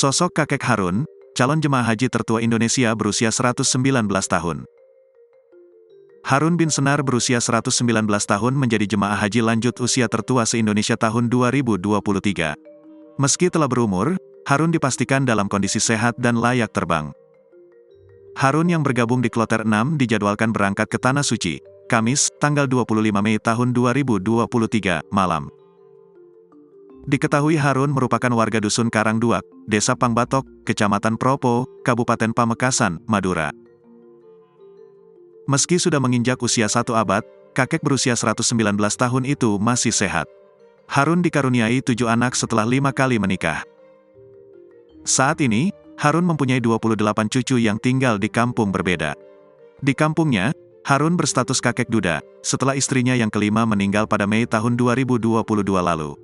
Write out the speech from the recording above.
Sosok kakek Harun, calon jemaah haji tertua Indonesia berusia 119 tahun. Harun bin Senar berusia 119 tahun menjadi jemaah haji lanjut usia tertua se-Indonesia tahun 2023. Meski telah berumur, Harun dipastikan dalam kondisi sehat dan layak terbang. Harun yang bergabung di Kloter 6 dijadwalkan berangkat ke Tanah Suci, Kamis, tanggal 25 Mei tahun 2023, malam. Diketahui Harun merupakan warga Dusun Karangduak, Desa Pangbatok, Kecamatan Propo, Kabupaten Pamekasan, Madura. Meski sudah menginjak usia 1 abad, kakek berusia 119 tahun itu masih sehat. Harun dikaruniai 7 anak setelah 5 kali menikah. Saat ini, Harun mempunyai 28 cucu yang tinggal di kampung berbeda. Di kampungnya, Harun berstatus kakek duda, setelah istrinya yang kelima meninggal pada Mei tahun 2022 lalu.